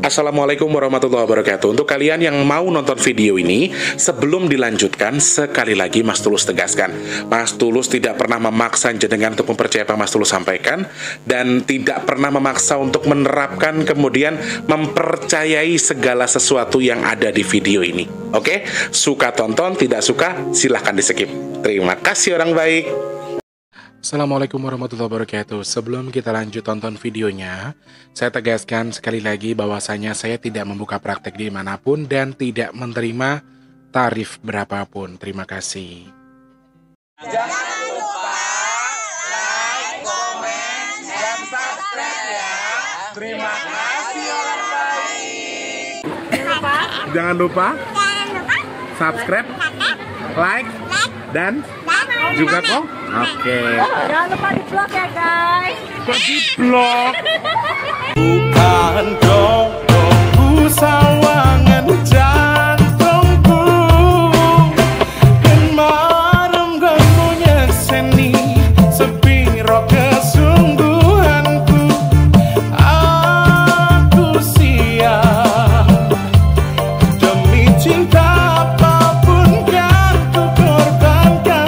Assalamualaikum warahmatullahi wabarakatuh. Untuk kalian yang mau nonton video ini, sebelum dilanjutkan, sekali lagi Mas Tulus tegaskan, Mas Tulus tidak pernah memaksa jenengan untuk mempercayai apa Mas Tulus sampaikan, dan tidak pernah memaksa untuk menerapkan kemudian mempercayai segala sesuatu yang ada di video ini. Oke? Suka tonton, tidak suka silahkan di skip. Terima kasih orang baik. Assalamualaikum warahmatullahi wabarakatuh. Sebelum kita lanjut tonton videonya, saya tegaskan sekali lagi bahwasanya saya tidak membuka praktek dimanapun dan tidak menerima tarif berapapun. Terima kasih. Jangan lupa like, komen, dan subscribe ya. Terima kasih orang baik. Jangan lupa subscribe, like, dan juga kok. Oke. Jangan lupa di vlog ya guys. Kok di vlog? Bukan jodohku sawangan jantungku, dan marem ganggunya seni sepiro kesungguhanku. Aku siap demi cinta apapun kan ku korbankan.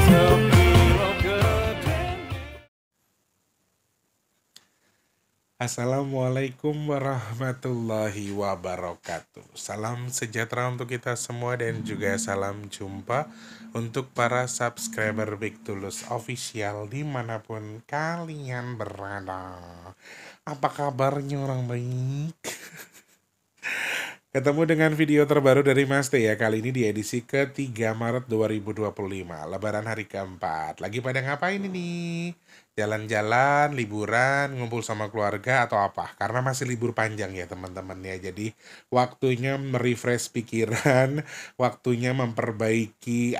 Sepiro gedenya. Assalamualaikum warahmatullahi wabarakatuh. Salam sejahtera untuk kita semua dan juga salam jumpa untuk para subscriber Big Tulus Official dimanapun kalian berada. Apa kabarnya orang baik? Ketemu dengan video terbaru dari Mas T ya. Kali ini di edisi ke-3 Maret 2025, Lebaran hari keempat. Lagi pada ngapain ini? Jalan-jalan, liburan, ngumpul sama keluarga atau apa? Karena masih libur panjang ya teman-teman ya. Jadi waktunya merefresh pikiran, waktunya memperbaiki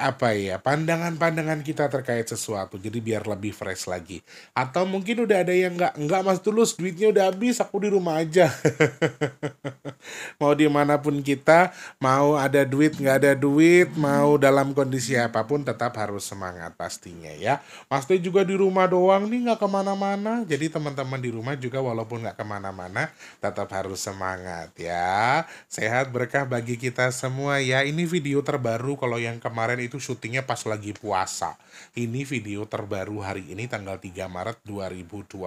pandangan-pandangan kita terkait sesuatu. Jadi biar lebih fresh lagi. Atau mungkin udah ada yang enggak Mas Tulus, duitnya udah habis, aku di rumah aja. Mau dimanapun kita, mau ada duit, nggak ada duit, mau dalam kondisi apapun tetap harus semangat pastinya ya. Pasti juga di rumah doang nih, nggak kemana-mana. Jadi teman-teman di rumah juga walaupun nggak kemana-mana tetap harus semangat ya. Sehat berkah bagi kita semua ya. Ini video terbaru, kalau yang kemarin itu syutingnya pas lagi puasa. Ini video terbaru hari ini tanggal 3 Maret 2024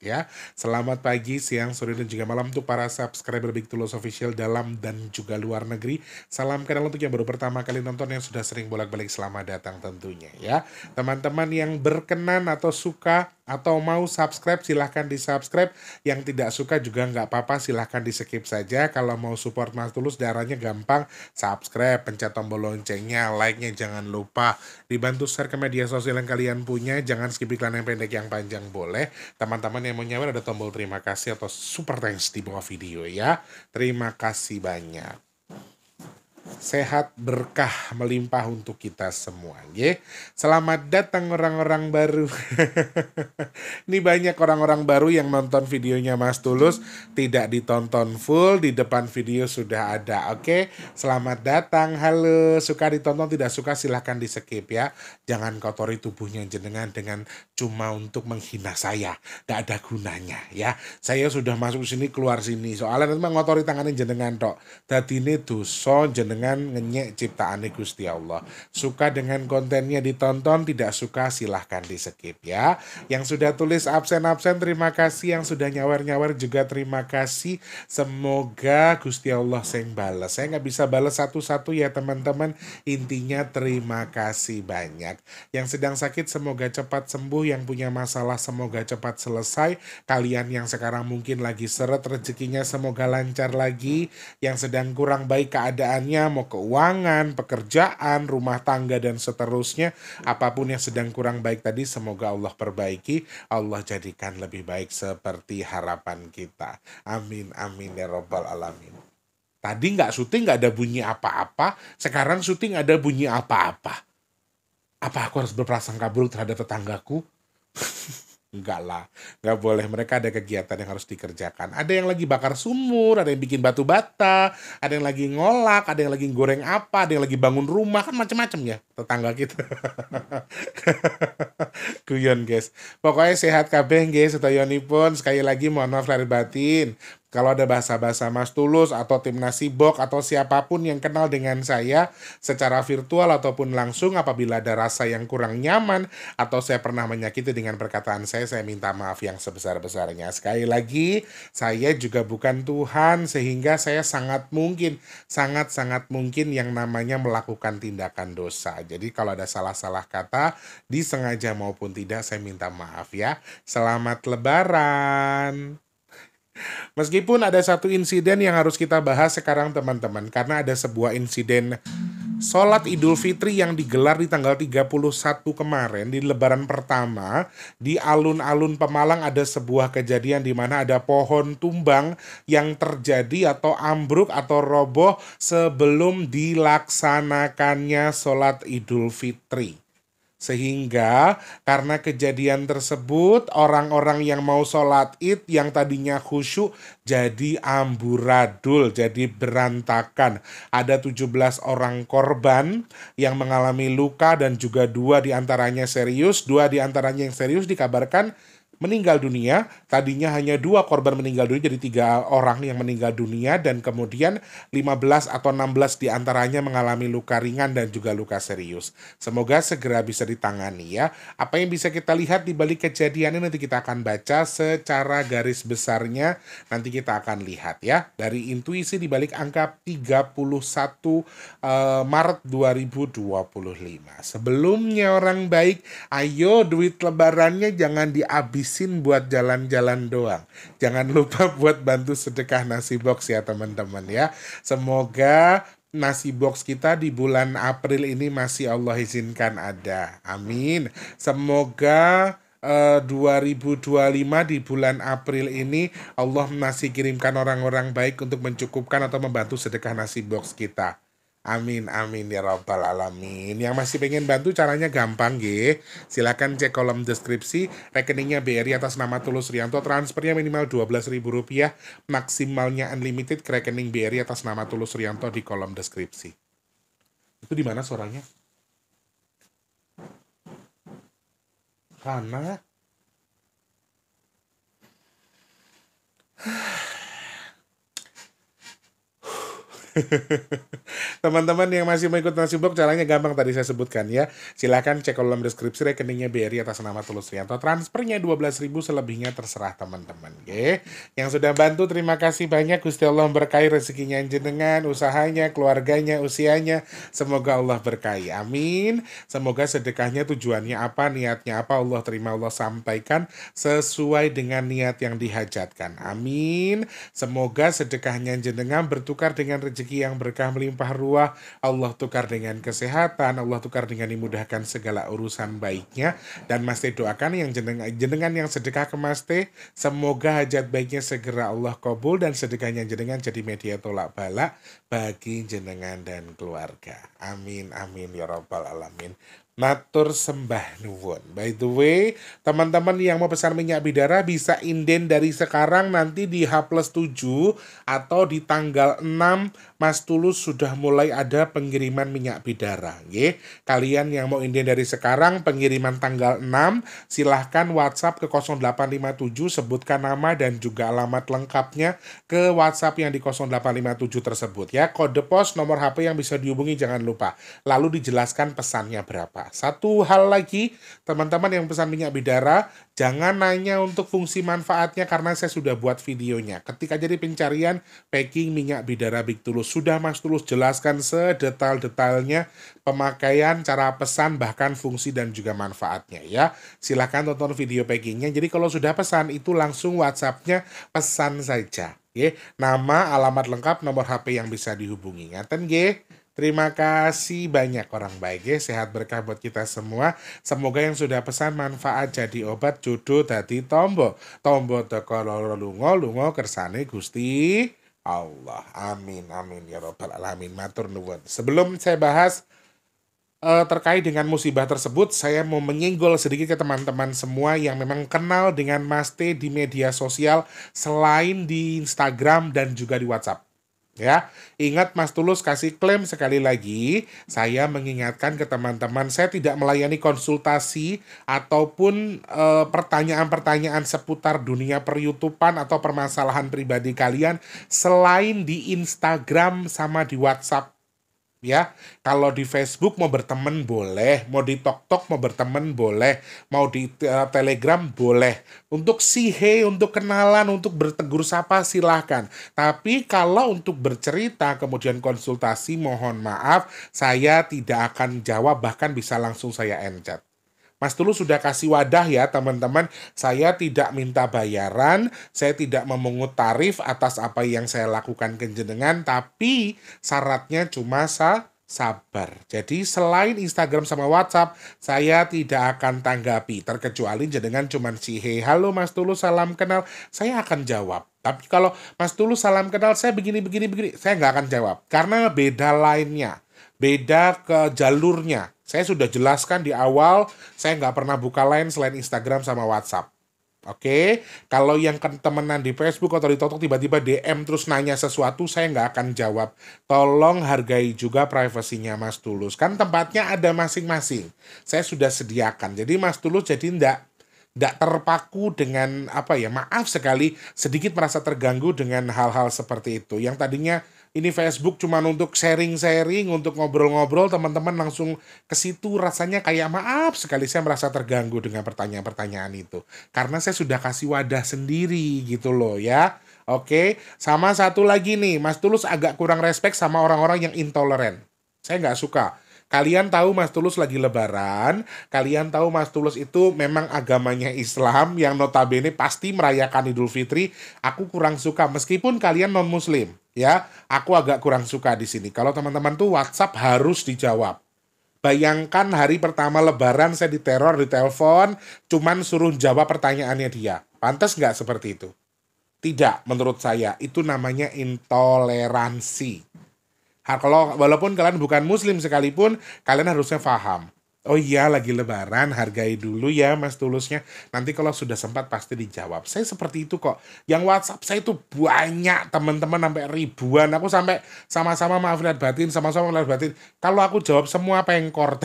ya. Selamat pagi, siang, sore, dan juga malam untuk para subscriber Big Tulus Official dalam dan juga luar negeri. Salam kenal untuk yang baru pertama kali nonton, yang sudah sering bolak-balik selamat datang tentunya ya. Teman-teman yang berkenan atau suka atau mau subscribe silahkan di subscribe. Yang tidak suka juga nggak apa-apa, silahkan di skip saja. Kalau mau support Mas Tulus caranya gampang, subscribe, pencet tombol loncengnya, like-nya jangan lupa, dibantu share ke media sosial yang kalian punya. Jangan skip iklan yang pendek, yang panjang boleh. Teman-teman yang mau nyawer ada tombol terima kasih atau super thanks di bawah video ya. Terima kasih banyak. Sehat berkah melimpah untuk kita semua ya. Selamat datang orang-orang baru. Ini banyak orang-orang baru yang nonton videonya Mas Tulus tidak ditonton full, di depan video sudah ada. Oke, selamat datang. Halo, suka ditonton, tidak suka silahkan di skip ya. Jangan kotori tubuhnya jenengan dengan cuma untuk menghina saya, gak ada gunanya ya. Saya sudah masuk sini keluar sini, soalnya nanti ngotori tangannya jenengan tok. Dadine dosa jenengan ngenyek ciptaane Gusti Allah. Suka dengan kontennya ditonton, tidak suka silahkan di skip ya. Yang sudah tulis absen-absen terima kasih, yang sudah nyawer-nyawer juga terima kasih. Semoga Gusti Allah sing bales. Saya nggak bisa bales satu-satu ya teman-teman. Intinya terima kasih banyak. Yang sedang sakit semoga cepat sembuh, yang punya masalah semoga cepat selesai. Kalian yang sekarang mungkin lagi seret rezekinya semoga lancar lagi. Yang sedang kurang baik keadaannya, mau keuangan, pekerjaan, rumah tangga, dan seterusnya, apapun yang sedang kurang baik tadi semoga Allah perbaiki, Allah jadikan lebih baik seperti harapan kita. Amin amin ya robbal alamin. Tadi nggak syuting nggak ada bunyi apa-apa, sekarang syuting ada bunyi apa-apa. Apa aku harus berprasangka buruk terhadap tetanggaku? Enggak lah, nggak boleh. Mereka ada kegiatan yang harus dikerjakan. Ada yang lagi bakar sumur, ada yang bikin batu bata, ada yang lagi ngolak, ada yang lagi goreng apa, ada yang lagi bangun rumah, kan macam-macam ya tetangga kita. Guyon guys. Pokoknya sehat kabeh nggih sedayonipun. Sekali lagi mohon maaf lahir batin. Kalau ada bahasa-bahasa Mas Tulus atau tim Nasibok atau siapapun yang kenal dengan saya secara virtual ataupun langsung, apabila ada rasa yang kurang nyaman atau saya pernah menyakiti dengan perkataan saya minta maaf yang sebesar-besarnya. Sekali lagi, saya juga bukan Tuhan sehingga saya sangat-sangat mungkin yang namanya melakukan tindakan dosa. Jadi kalau ada salah-salah kata, disengaja maupun tidak, saya minta maaf ya. Selamat Lebaran. Meskipun ada satu insiden yang harus kita bahas sekarang teman-teman, karena ada sebuah insiden sholat Idul Fitri yang digelar di tanggal 31 kemarin, di Lebaran pertama, di alun-alun Pemalang ada sebuah kejadian di mana ada pohon tumbang yang terjadi atau ambruk atau roboh sebelum dilaksanakannya sholat Idul Fitri. Sehingga karena kejadian tersebut, orang-orang yang mau sholat id yang tadinya khusyuk jadi amburadul, jadi berantakan. Ada 17 orang korban yang mengalami luka dan juga 2 diantaranya serius. 2 diantaranya yang serius dikabarkan meninggal dunia. Tadinya hanya 2 korban meninggal dunia, jadi 3 orang yang meninggal dunia, dan kemudian 15 atau 16 diantaranya mengalami luka ringan dan juga luka serius. Semoga segera bisa ditangani ya. Apa yang bisa kita lihat di balik kejadian ini nanti kita akan baca secara garis besarnya, nanti kita akan lihat ya. Dari intuisi di balik angka 31 Maret 2025. Sebelumnya orang baik, ayo duit lebarannya jangan dihabis buat jalan-jalan doang. Jangan lupa buat bantu sedekah nasi box ya teman-teman ya. Semoga nasi box kita di bulan April ini masih Allah izinkan ada. Amin. Semoga 2025 di bulan April ini Allah masih kirimkan orang-orang baik untuk mencukupkan atau membantu sedekah nasi box kita. Amin, amin ya rabbal alamin. Yang masih pengen bantu caranya gampang nggih. Silakan cek kolom deskripsi. Rekeningnya BRI atas nama Tulus Rianto. Transfernya minimal Rp12.000. Maksimalnya unlimited ke rekening BRI atas nama Tulus Rianto di kolom deskripsi. Itu di mana suaranya? Karena teman-teman yang masih mau ikut nasi box, caranya gampang tadi saya sebutkan ya. Silakan cek kolom deskripsi rekeningnya BRI atas nama Tulus Rianto. Transfernya 12.000, selebihnya terserah teman-teman. Oke. Yang sudah bantu terima kasih banyak. Gusti Allah berkahi rezekinya jenengan, usahanya, keluarganya, usianya. Semoga Allah berkahi. Amin. Semoga sedekahnya tujuannya apa, niatnya apa, Allah terima, Allah sampaikan sesuai dengan niat yang dihajatkan. Amin. Semoga sedekahnya jenengan bertukar dengan rezeki yang berkah melimpah ruah, Allah tukar dengan kesehatan, Allah tukar dengan dimudahkan segala urusan baiknya. Dan Mas Teh doakan yang jenengan yang sedekah ke Mas Teh, semoga hajat baiknya segera Allah kabul dan sedekahnya jenengan jadi media tolak bala bagi jenengan dan keluarga. Amin, amin ya rabbal alamin. Matur sembah nuwun. By the way, teman-teman yang mau pesan minyak bidara bisa inden dari sekarang, nanti di H+7 atau di tanggal 6 Mas Tulus sudah mulai ada pengiriman minyak bidara. Kalian yang mau inden dari sekarang, pengiriman tanggal 6, silahkan WhatsApp ke 0857, sebutkan nama dan juga alamat lengkapnya ke WhatsApp yang di 0857 tersebut ya. Kode pos, nomor HP yang bisa dihubungi jangan lupa. Lalu dijelaskan pesannya berapa. Satu hal lagi, teman-teman yang pesan minyak bidara, jangan nanya untuk fungsi manfaatnya karena saya sudah buat videonya. Ketika jadi pencarian packing minyak bidara Big Tulus, sudah Mas Tulus jelaskan sedetail-detailnya pemakaian, cara pesan, bahkan fungsi dan juga manfaatnya ya. Silahkan tonton video packingnya. Jadi kalau sudah pesan itu langsung WhatsApp-nya pesan saja. Nama, alamat lengkap, nomor HP yang bisa dihubungi. Ngaten nggih. Terima kasih banyak orang baik ya. Sehat berkah buat kita semua. Semoga yang sudah pesan manfaat jadi obat, jodoh dadi tombo. Tombo teko loro lunga kersane Gusti Allah. Amin, amin ya rabbal alamin. Matur nuwun. Sebelum saya bahas terkait dengan musibah tersebut, saya mau menyenggol sedikit ke teman-teman semua yang memang kenal dengan Mas T di media sosial selain di Instagram dan juga di WhatsApp. Ya, ingat Mas Tulus kasih klaim sekali lagi, saya mengingatkan ke teman-teman, saya tidak melayani konsultasi ataupun pertanyaan-pertanyaan seputar dunia per-YouTubean atau permasalahan pribadi kalian selain di Instagram sama di WhatsApp. Ya, kalau di Facebook mau berteman boleh, mau di TokTok mau berteman boleh, mau di Telegram boleh. Untuk say hey, untuk kenalan, untuk bertegur sapa silahkan. Tapi kalau untuk bercerita kemudian konsultasi, mohon maaf, saya tidak akan jawab, bahkan bisa langsung saya encet. Mas Tulus sudah kasih wadah ya teman-teman, saya tidak minta bayaran, saya tidak memungut tarif atas apa yang saya lakukan ke jenengan, tapi syaratnya cuma sabar. Jadi selain Instagram sama WhatsApp, saya tidak akan tanggapi, terkecuali jenengan cuma hey, halo Mas Tulus, salam kenal, saya akan jawab. Tapi kalau Mas Tulus salam kenal, saya begini, saya nggak akan jawab, karena beda lainnya. Beda ke jalurnya. Saya sudah jelaskan di awal, saya nggak pernah buka lain selain Instagram sama WhatsApp. Oke, kalau yang temenan di Facebook atau di TikTok tiba-tiba DM terus nanya sesuatu, saya nggak akan jawab. Tolong hargai juga privasinya Mas Tulus. Kan tempatnya ada masing-masing. Saya sudah sediakan. Jadi Mas Tulus jadi nggak terpaku dengan apa ya, maaf sekali sedikit merasa terganggu dengan hal-hal seperti itu. Yang tadinya ini Facebook cuma untuk sharing-sharing, untuk ngobrol-ngobrol, teman-teman langsung ke situ, rasanya kayak maaf sekali saya merasa terganggu dengan pertanyaan-pertanyaan itu. Karena saya sudah kasih wadah sendiri gitu loh ya. Oke, sama satu lagi nih, Mas Tulus agak kurang respect sama orang-orang yang intoleran. Saya nggak suka. Kalian tahu Mas Tulus lagi lebaran, kalian tahu Mas Tulus itu memang agamanya Islam yang notabene pasti merayakan Idul Fitri. Aku kurang suka meskipun kalian non-muslim, ya. Aku agak kurang suka di sini. Kalau teman-teman tuh WhatsApp harus dijawab. Bayangkan hari pertama lebaran saya diteror, ditelepon, cuman suruh jawab pertanyaannya dia. Pantas nggak seperti itu? Tidak, menurut saya. Itu namanya intoleransi. Kalau walaupun kalian bukan muslim sekalipun, kalian harusnya paham. Oh iya, lagi lebaran, hargai dulu ya Mas Tulusnya. Nanti kalau sudah sempat pasti dijawab. Saya seperti itu kok. Yang WhatsApp saya itu banyak teman-teman sampai ribuan. Aku sampai sama-sama maaf lahir batin, sama-sama lahir batin. Kalau aku jawab semua pengkor.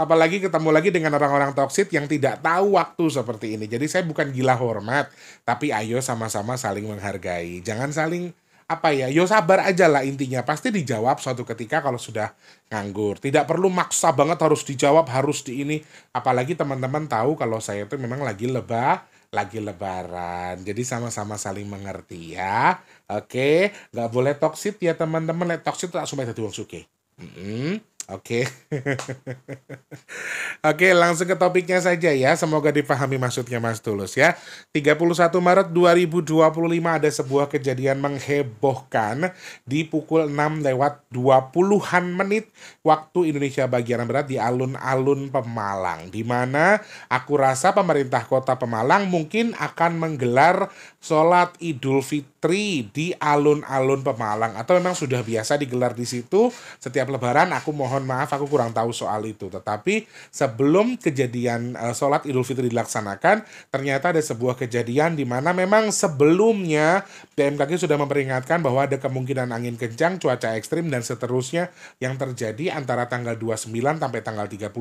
Apalagi ketemu lagi dengan orang-orang toksik yang tidak tahu waktu seperti ini. Jadi saya bukan gila hormat, tapi ayo sama-sama saling menghargai. Jangan saling apa ya, yo sabar aja lah intinya. Pasti dijawab suatu ketika kalau sudah nganggur. Tidak perlu maksa banget harus dijawab, harus di ini. Apalagi teman-teman tahu kalau saya itu memang lagi lebaran. Jadi sama-sama saling mengerti ya. Oke, nggak boleh toksit ya teman-teman. Toksit langsung aja wong sugih. Oke. Oke, langsung ke topiknya saja ya. Semoga dipahami maksudnya Mas Tulus ya. 31 Maret 2025 ada sebuah kejadian menghebohkan di pukul 6 lewat 20-an menit waktu Indonesia bagian barat di alun-alun Pemalang. Di mana aku rasa pemerintah kota Pemalang mungkin akan menggelar sholat Idul Fitri di alun-alun Pemalang. Atau memang sudah biasa digelar di situ setiap lebaran. Aku mohon maaf, aku kurang tahu soal itu. Tetapi sebelum kejadian sholat Idul Fitri dilaksanakan, ternyata ada sebuah kejadian di mana memang sebelumnya BMKG sudah memperingatkan bahwa ada kemungkinan angin kencang, cuaca ekstrim, dan seterusnya yang terjadi antara tanggal 29 sampai tanggal 31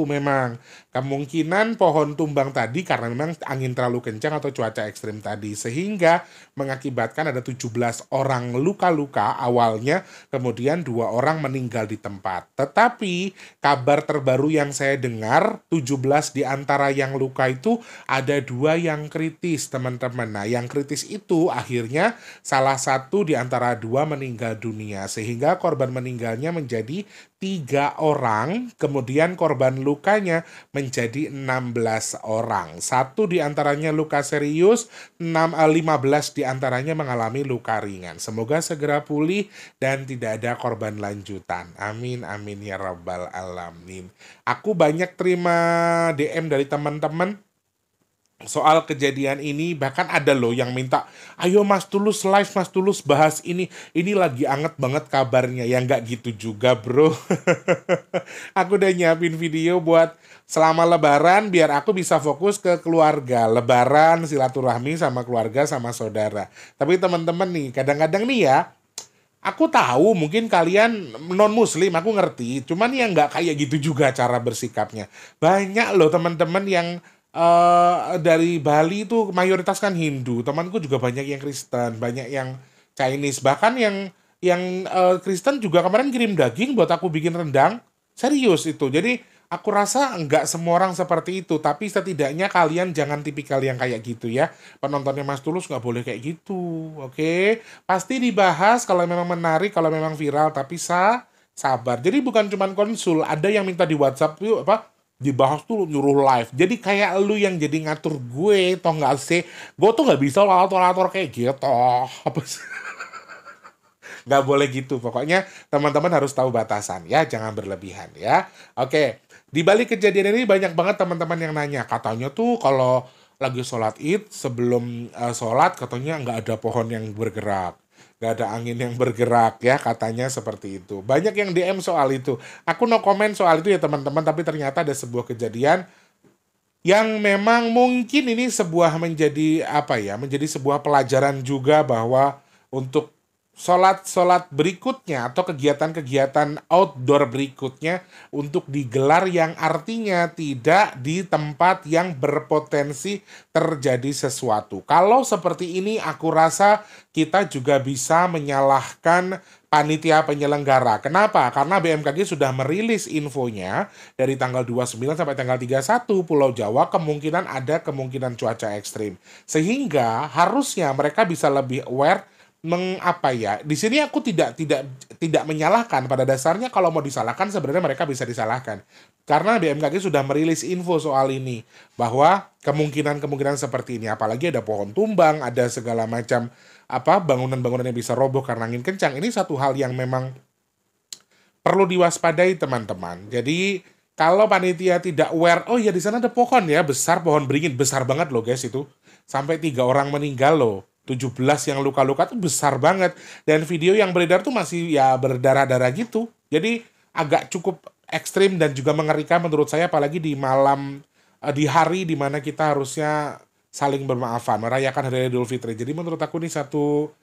memang. Kemungkinan pohon tumbang tadi karena memang angin terlalu kencang atau cuaca ekstrim tadi. Sehingga mengakibatkan ada 17 orang luka-luka awalnya, kemudian 2 orang meninggal di tempat. Tetapi kabar terbaru yang saya dengar, 17 di antara yang luka itu ada 2 yang kritis, teman-teman. Nah, yang kritis itu akhirnya salah satu di antara 2 meninggal dunia, sehingga korban meninggalnya menjadi 3 orang, kemudian korban lukanya menjadi 16 orang. 1 di antaranya luka serius, 15 di antaranya mengalami luka ringan. Semoga segera pulih dan tidak ada korban lanjutan. Amin, amin ya rabbal alamin. Aku banyak terima DM dari teman-teman soal kejadian ini. Bahkan ada loh yang minta, ayo Mas Tulus live, Mas Tulus bahas ini lagi anget banget kabarnya. Ya nggak gitu juga bro. Aku udah nyiapin video buat selama lebaran biar aku bisa fokus ke keluarga. Lebaran, silaturahmi sama keluarga sama saudara. Tapi teman-teman nih, kadang-kadang nih ya, aku tahu mungkin kalian non muslim, aku ngerti. Cuman yang nggak kayak gitu juga cara bersikapnya. Banyak loh teman-teman yang dari Bali itu mayoritas kan Hindu. Temanku juga banyak yang Kristen, banyak yang Chinese. Bahkan yang Kristen juga kemarin kirim daging buat aku bikin rendang. Serius itu. Jadi aku rasa nggak semua orang seperti itu. Tapi setidaknya kalian jangan tipikal yang kayak gitu ya. Penontonnya Mas Tulus nggak boleh kayak gitu. Oke? Pasti dibahas kalau memang menarik, kalau memang viral. Tapi sabar. Jadi bukan cuma konsul. Ada yang minta di WhatsApp tuh apa? Dibahas tuh nyuruh live. Jadi kayak lu yang jadi ngatur gue, toh nggak sih? Gue tuh nggak bisa lator-lator kayak gitu. Apa sih? Nggak boleh gitu. Pokoknya teman-teman harus tahu batasan ya, jangan berlebihan ya. Oke, di balik kejadian ini banyak banget teman-teman yang nanya. Katanya tuh kalau lagi sholat id, sebelum sholat katanya nggak ada pohon yang bergerak. Nggak ada angin yang bergerak ya, katanya seperti itu. Banyak yang DM soal itu. Aku no comment soal itu ya teman-teman, tapi ternyata ada sebuah kejadian yang memang mungkin ini sebuah menjadi apa ya, menjadi sebuah pelajaran juga bahwa untuk sholat-sholat berikutnya atau kegiatan-kegiatan outdoor berikutnya untuk digelar yang artinya tidak di tempat yang berpotensi terjadi sesuatu. Kalau seperti ini aku rasa kita juga bisa menyalahkan panitia penyelenggara. Kenapa? Karena BMKG sudah merilis infonya dari tanggal 29 sampai tanggal 31 Pulau Jawa kemungkinan cuaca ekstrim. Sehingga harusnya mereka bisa lebih aware mengapa ya. Di sini aku tidak menyalahkan. Pada dasarnya kalau mau disalahkan sebenarnya mereka bisa disalahkan. Karena BMKG sudah merilis info soal ini bahwa kemungkinan seperti ini, apalagi ada pohon tumbang, ada segala macam apa bangunan-bangunan yang bisa roboh karena angin kencang. Ini satu hal yang memang perlu diwaspadai teman-teman. Jadi kalau panitia tidak aware, oh ya di sana ada pohon ya besar, pohon beringin besar banget loh guys itu, sampai 3 orang meninggal loh. 17 yang luka-luka tuh besar banget. Dan video yang beredar tuh masih ya berdarah-darah gitu. Jadi agak cukup ekstrim dan juga mengerikan menurut saya, apalagi di malam, di hari dimana kita harusnya saling bermaafan, merayakan Hari Raya Idul Fitri. Jadi menurut aku ini satu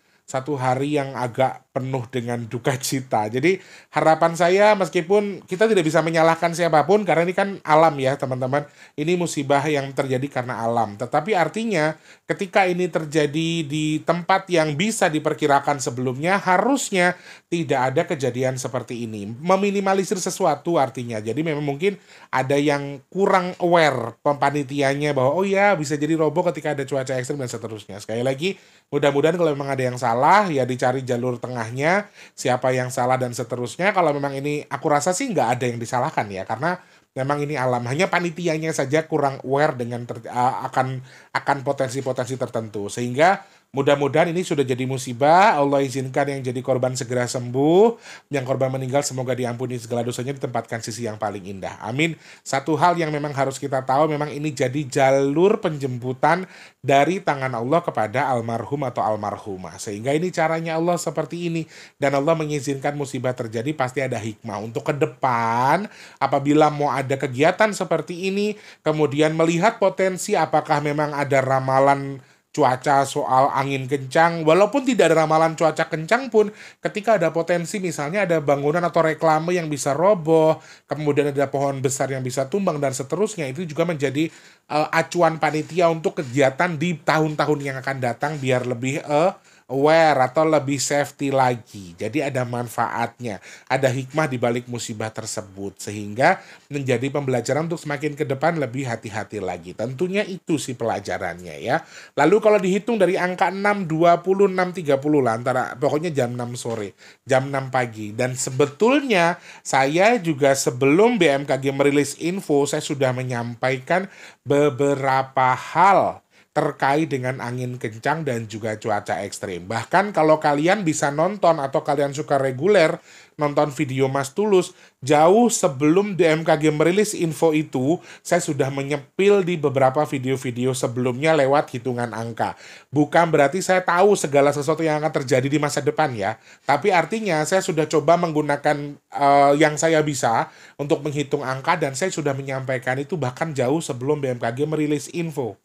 hari yang agak penuh dengan duka cita. Jadi harapan saya, meskipun kita tidak bisa menyalahkan siapapun karena ini kan alam ya teman-teman. Ini musibah yang terjadi karena alam. Tetapi artinya ketika ini terjadi di tempat yang bisa diperkirakan sebelumnya, harusnya tidak ada kejadian seperti ini. Meminimalisir sesuatu artinya. Jadi memang mungkin ada yang kurang aware panitianya bahwa oh ya bisa jadi roboh ketika ada cuaca ekstrim dan seterusnya. Sekali lagi, mudah-mudahan kalau memang ada yang salah ya dicari jalur tengahnya, siapa yang salah dan seterusnya. Kalau memang ini aku rasa sih nggak ada yang disalahkan ya, karena memang ini alam, hanya panitianya saja kurang aware dengan akan potensi-potensi tertentu. Sehingga mudah-mudahan ini sudah jadi musibah, Allah izinkan yang jadi korban segera sembuh, yang korban meninggal semoga diampuni segala dosanya, ditempatkan sisi yang paling indah. Amin. Satu hal yang memang harus kita tahu, memang ini jadi jalur penjemputan dari tangan Allah kepada almarhum atau almarhumah. Sehingga ini caranya Allah seperti ini. Dan Allah mengizinkan musibah terjadi pasti ada hikmah. Untuk ke depan, apabila mau ada kegiatan seperti ini, kemudian melihat potensi apakah memang ada ramalan cuaca soal angin kencang, walaupun tidak ada ramalan cuaca kencang pun, ketika ada potensi misalnya ada bangunan atau reklame yang bisa roboh, kemudian ada pohon besar yang bisa tumbang dan seterusnya, itu juga menjadi acuan panitia untuk kegiatan di tahun-tahun yang akan datang biar lebih aware atau lebih safety lagi. Jadi ada manfaatnya, ada hikmah di balik musibah tersebut, sehingga menjadi pembelajaran untuk semakin ke depan lebih hati-hati lagi. Tentunya itu sih pelajarannya ya. Lalu kalau dihitung dari angka 6.20, 6.30 lah, antara pokoknya jam 6 sore, jam 6 pagi. Dan sebetulnya saya juga sebelum BMKG merilis info, saya sudah menyampaikan beberapa hal terkait dengan angin kencang dan juga cuaca ekstrim. Bahkan kalau kalian bisa nonton atau kalian suka reguler nonton video Mas Tulus, jauh sebelum BMKG merilis info itu, saya sudah menyepil di beberapa video-video sebelumnya lewat hitungan angka. Bukan berarti saya tahu segala sesuatu yang akan terjadi di masa depan ya, tapi artinya saya sudah coba menggunakan yang saya bisa untuk menghitung angka dan saya sudah menyampaikan itu bahkan jauh sebelum BMKG merilis info.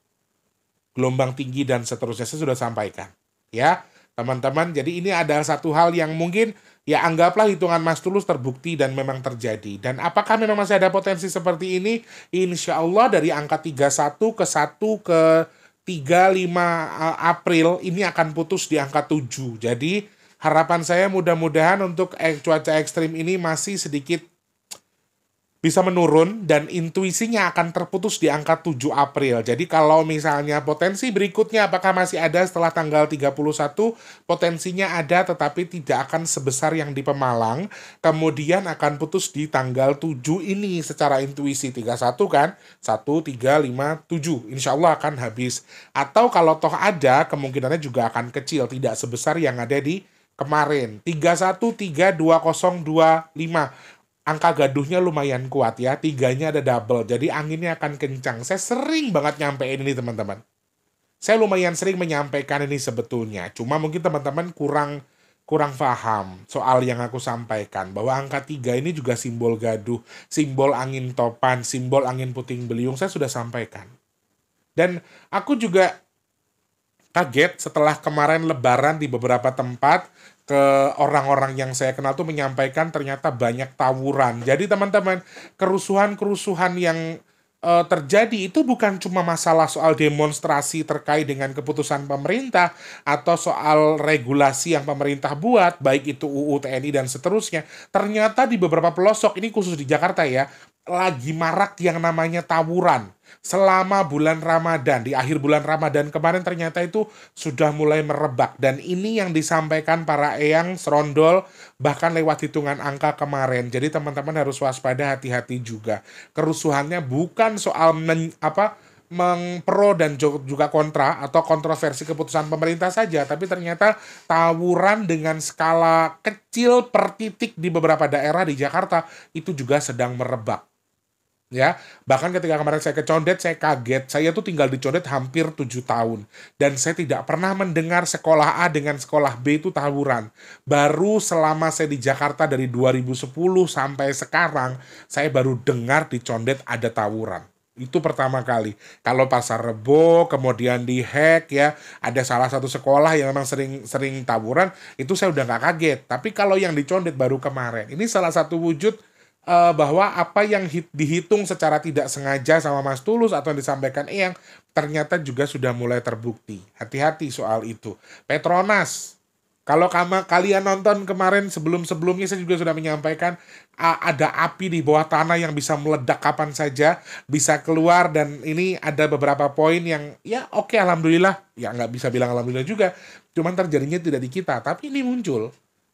Gelombang tinggi dan seterusnya saya sudah sampaikan. Ya, teman-teman, jadi ini adalah satu hal yang mungkin ya anggaplah hitungan Mas Tulus terbukti dan memang terjadi. Dan apakah memang masih ada potensi seperti ini? Insya Allah dari angka 31 ke 1 ke 35 April ini akan putus di angka 7. Jadi harapan saya mudah-mudahan untuk cuaca ekstrim ini masih sedikit bisa menurun dan intuisinya akan terputus di angka 7 April. Jadi kalau misalnya potensi berikutnya apakah masih ada setelah tanggal 31, potensinya ada tetapi tidak akan sebesar yang di Pemalang, kemudian akan putus di tanggal 7 ini secara intuisi 31 kan, 1, 3, 5, 7, insya Allah akan habis. Atau kalau toh ada, kemungkinannya juga akan kecil, tidak sebesar yang ada di kemarin, 31, 3, 2, 0, 2, 5. Angka gaduhnya lumayan kuat ya, tiganya ada double, jadi anginnya akan kencang. Saya sering banget nyampein ini teman-teman. Saya lumayan sering menyampaikan ini sebetulnya, cuma mungkin teman-teman kurang paham soal yang aku sampaikan, bahwa angka 3 ini juga simbol gaduh, simbol angin topan, simbol angin puting beliung, saya sudah sampaikan. Dan aku juga kaget setelah kemarin lebaran di beberapa tempat, ke orang-orang yang saya kenal tuh menyampaikan ternyata banyak tawuran. Jadi teman-teman, kerusuhan-kerusuhan yang terjadi itu bukan cuma masalah soal demonstrasi terkait dengan keputusan pemerintah atau soal regulasi yang pemerintah buat, baik itu UU TNI dan seterusnya. Ternyata di beberapa pelosok, ini khusus di Jakarta ya, lagi marak yang namanya tawuran. Selama bulan Ramadan, di akhir bulan Ramadan kemarin ternyata itu sudah mulai merebak. Dan ini yang disampaikan para eyang serondol bahkan lewat hitungan angka kemarin. Jadi teman-teman harus waspada, hati-hati juga. Kerusuhannya bukan soal mengpro dan juga kontra atau kontroversi keputusan pemerintah saja, tapi ternyata tawuran dengan skala kecil per titik di beberapa daerah di Jakarta itu juga sedang merebak. Ya, bahkan ketika kemarin saya ke Condet, saya kaget. Saya tuh tinggal di Condet hampir 7 tahun. Dan saya tidak pernah mendengar sekolah A dengan sekolah B itu tawuran. Baru selama saya di Jakarta dari 2010 sampai sekarang, saya baru dengar di Condet ada tawuran. Itu pertama kali. Kalau Pasar Rebo, kemudian di Hack ya, ada salah satu sekolah yang memang sering tawuran, itu saya udah nggak kaget. Tapi kalau yang di Condet baru kemarin, ini salah satu wujud bahwa apa yang dihitung secara tidak sengaja sama Mas Tulus atau yang disampaikan Eyang ternyata juga sudah mulai terbukti. Hati-hati soal itu. Petronas, kalau kalian nonton kemarin sebelum-sebelumnya saya juga sudah menyampaikan ada api di bawah tanah yang bisa meledak kapan saja, bisa keluar, dan ini ada beberapa poin yang ya oke, alhamdulillah, ya nggak bisa bilang alhamdulillah juga, cuman terjadinya tidak di kita, tapi ini muncul.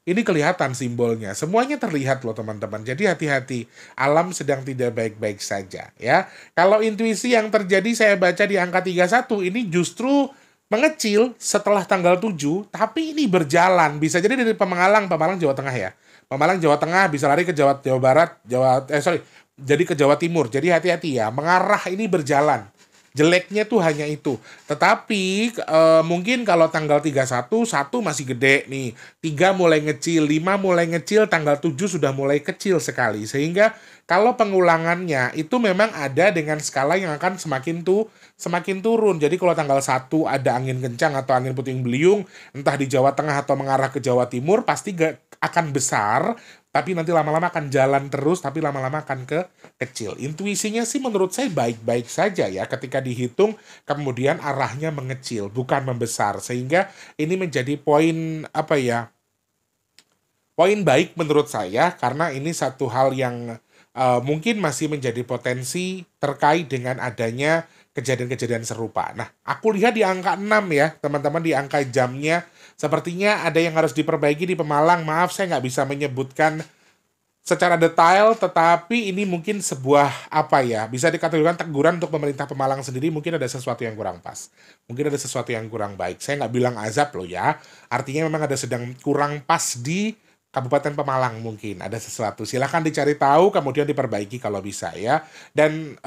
Ini kelihatan simbolnya. Semuanya terlihat loh teman-teman. Jadi hati-hati. Alam sedang tidak baik-baik saja ya. Kalau intuisi yang terjadi saya baca di angka 31 ini justru mengecil setelah tanggal 7, tapi ini berjalan. Bisa jadi dari Pemalang Jawa Tengah ya. Pemalang Jawa Tengah bisa lari ke Jawa Barat, jadi ke Jawa Timur. Jadi hati-hati ya. Mengarah ini berjalan. Jeleknya tuh hanya itu. Tetapi mungkin kalau tanggal 31, 1 masih gede nih. 3 mulai ngecil, 5 mulai ngecil, tanggal 7 sudah mulai kecil sekali. Sehingga kalau pengulangannya itu memang ada dengan skala yang akan semakin turun. Jadi kalau tanggal 1 ada angin kencang atau angin puting beliung, entah di Jawa Tengah atau mengarah ke Jawa Timur, pasti akan besar. Tapi nanti lama-lama akan jalan terus, tapi lama-lama akan kecil. Intuisinya sih menurut saya baik-baik saja ya, ketika dihitung kemudian arahnya mengecil, bukan membesar. Sehingga ini menjadi poin poin baik menurut saya, karena ini satu hal yang mungkin masih menjadi potensi terkait dengan adanya kejadian-kejadian serupa. Nah, aku lihat di angka 6 ya, teman-teman, di angka jamnya. Sepertinya ada yang harus diperbaiki di Pemalang. Maaf, saya nggak bisa menyebutkan secara detail, tetapi ini mungkin sebuah apa ya, bisa dikategorikan teguran untuk pemerintah Pemalang sendiri. Mungkin ada sesuatu yang kurang pas, mungkin ada sesuatu yang kurang baik. Saya nggak bilang azab loh ya, artinya memang ada sedang kurang pas di Kabupaten Pemalang, mungkin ada sesuatu. Silahkan dicari tahu, kemudian diperbaiki kalau bisa ya. Dan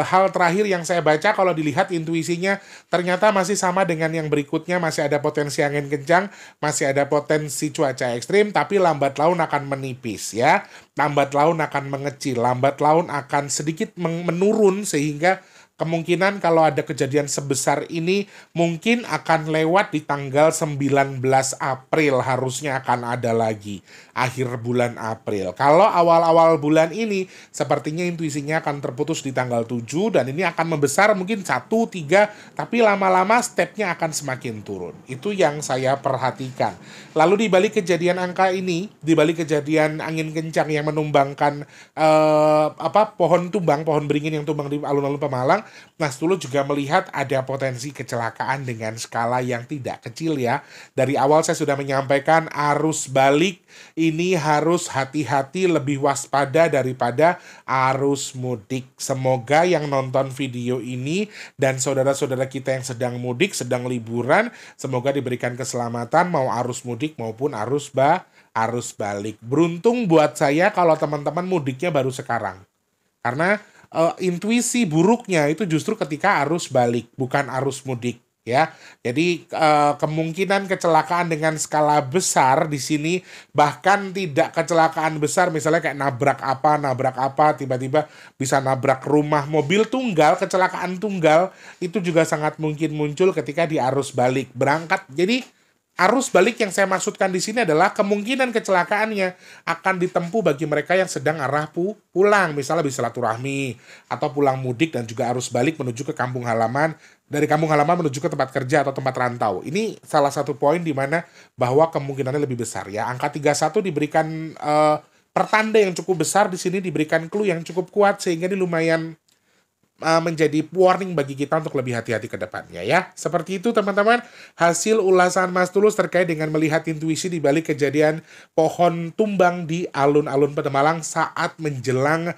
hal terakhir yang saya baca, kalau dilihat intuisinya ternyata masih sama dengan yang berikutnya, masih ada potensi angin kencang, masih ada potensi cuaca ekstrim, tapi lambat laun akan menipis ya. Lambat laun akan mengecil, lambat laun akan sedikit menurun, sehingga kemungkinan kalau ada kejadian sebesar ini mungkin akan lewat di tanggal 19 April, harusnya akan ada lagi akhir bulan April. Kalau awal-awal bulan ini sepertinya intuisinya akan terputus di tanggal 7 dan ini akan membesar mungkin 1, 3, tapi lama-lama stepnya akan semakin turun. Itu yang saya perhatikan. Lalu di balik kejadian angka ini, di balik kejadian angin kencang yang menumbangkan pohon tumbang, pohon beringin yang tumbang di alun-alun Pemalang, Mas Tulus juga melihat ada potensi kecelakaan dengan skala yang tidak kecil ya. Dari awal saya sudah menyampaikan arus balik ini harus hati-hati, lebih waspada daripada arus mudik. Semoga yang nonton video ini dan saudara-saudara kita yang sedang mudik, sedang liburan, semoga diberikan keselamatan mau arus mudik maupun arus balik. Beruntung buat saya kalau teman-teman mudiknya baru sekarang. Karena intuisi buruknya itu justru ketika arus balik, bukan arus mudik ya. Jadi kemungkinan kecelakaan dengan skala besar di sini, bahkan tidak kecelakaan besar misalnya kayak nabrak apa tiba-tiba bisa nabrak rumah, mobil tunggal, kecelakaan tunggal itu juga sangat mungkin muncul ketika di arus balik berangkat. Jadi arus balik yang saya maksudkan di sini adalah kemungkinan kecelakaannya akan ditempuh bagi mereka yang sedang arah pulang, misalnya bisa silaturahmi atau pulang mudik dan juga arus balik menuju ke kampung halaman, dari kampung halaman menuju ke tempat kerja atau tempat rantau. Ini salah satu poin di mana bahwa kemungkinannya lebih besar ya. Angka 31 diberikan pertanda yang cukup besar di sini, diberikan clue yang cukup kuat sehingga ini lumayan menjadi warning bagi kita untuk lebih hati-hati ke depannya ya. Seperti itu teman-teman, hasil ulasan Mas Tulus terkait dengan melihat intuisi di balik kejadian pohon tumbang di alun-alun Pemalang saat menjelang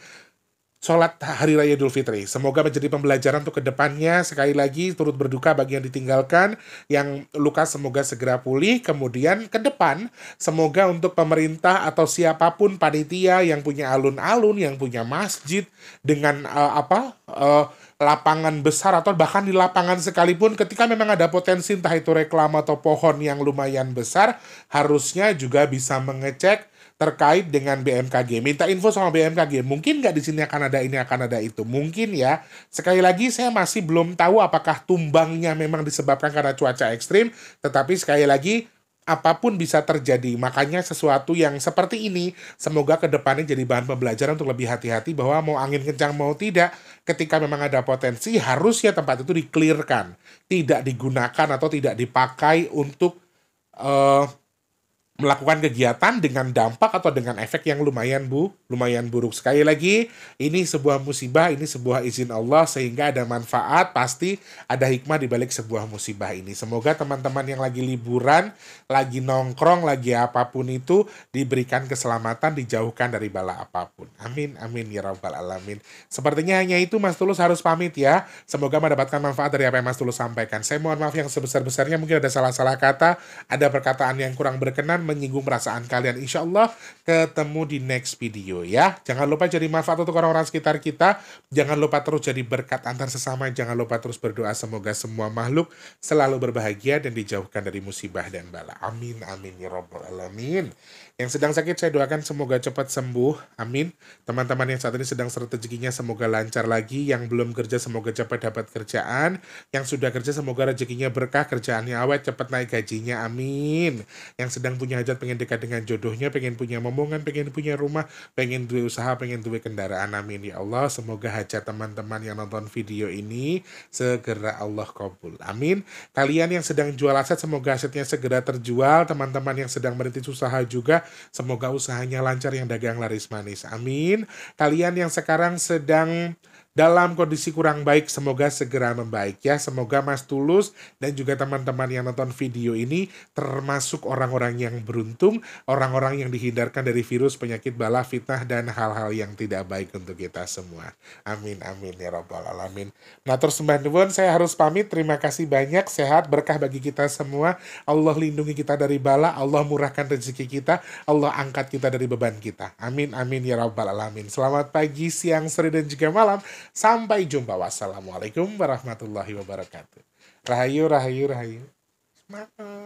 sholat Hari Raya Idul Fitri. Semoga menjadi pembelajaran untuk kedepannya. Sekali lagi turut berduka bagi yang ditinggalkan, yang luka semoga segera pulih. Kemudian ke depan semoga untuk pemerintah atau siapapun panitia yang punya alun-alun, yang punya masjid dengan lapangan besar atau bahkan di lapangan sekalipun, ketika memang ada potensi entah itu reklam atau pohon yang lumayan besar, harusnya juga bisa mengecek terkait dengan BMKG. Minta info sama BMKG. Mungkin nggak di sini akan ada ini, akan ada itu. Mungkin ya. Sekali lagi saya masih belum tahu apakah tumbangnya memang disebabkan karena cuaca ekstrim. Tetapi sekali lagi apapun bisa terjadi. Makanya sesuatu yang seperti ini semoga ke depannya jadi bahan pembelajaran untuk lebih hati-hati bahwa mau angin kencang mau tidak, ketika memang ada potensi harusnya tempat itu di-clearkan. Tidak digunakan atau tidak dipakai untuk melakukan kegiatan dengan dampak atau dengan efek yang lumayan buruk. Sekali lagi, ini sebuah musibah, ini sebuah izin Allah sehingga ada manfaat, pasti ada hikmah di balik sebuah musibah ini. Semoga teman-teman yang lagi liburan, lagi nongkrong, lagi apapun itu diberikan keselamatan, dijauhkan dari bala apapun. Amin, amin ya rabbal alamin. Sepertinya hanya itu, Mas Tulus harus pamit ya. Semoga mendapatkan manfaat dari apa yang Mas Tulus sampaikan. Saya mohon maaf yang sebesar-besarnya, mungkin ada salah-salah kata, ada perkataan yang kurang berkenan, menyinggung perasaan kalian. Insya Allah ketemu di next video ya. Jangan lupa jadi manfaat untuk orang-orang sekitar kita. Jangan lupa terus jadi berkat antar sesama. Jangan lupa terus berdoa semoga semua makhluk selalu berbahagia dan dijauhkan dari musibah dan bala. Amin, amin ya rabbal alamin. Yang sedang sakit saya doakan semoga cepat sembuh. Amin. Teman-teman yang saat ini sedang seret rezekinya semoga lancar lagi. Yang belum kerja semoga cepat dapat kerjaan. Yang sudah kerja semoga rezekinya berkah, kerjaannya awet, cepat naik gajinya. Amin. Yang sedang punya hajat, pengen dekat dengan jodohnya, pengen punya momongan, pengen punya rumah, pengen duit usaha, pengen duit kendaraan. Amin ya Allah. Semoga hajat teman-teman yang nonton video ini segera Allah kabul. Amin. Kalian yang sedang jual aset semoga asetnya segera terjual. Teman-teman yang sedang merintis usaha juga semoga usahanya lancar, yang dagang laris manis. Amin. Kalian yang sekarang sedang dalam kondisi kurang baik, semoga segera membaik ya. Semoga Mas Tulus dan juga teman-teman yang nonton video ini termasuk orang-orang yang beruntung, orang-orang yang dihindarkan dari virus, penyakit, bala, fitnah, dan hal-hal yang tidak baik untuk kita semua. Amin, amin ya rabbal alamin. Nah terus Mbak Nuwun, saya harus pamit. Terima kasih banyak, sehat, berkah bagi kita semua. Allah lindungi kita dari bala, Allah murahkan rezeki kita, Allah angkat kita dari beban kita. Amin, amin ya rabbal alamin. Selamat pagi, siang, sore, dan juga malam. Sampai jumpa. Wassalamualaikum warahmatullahi wabarakatuh. Rahayu, rahayu, rahayu. Semangat.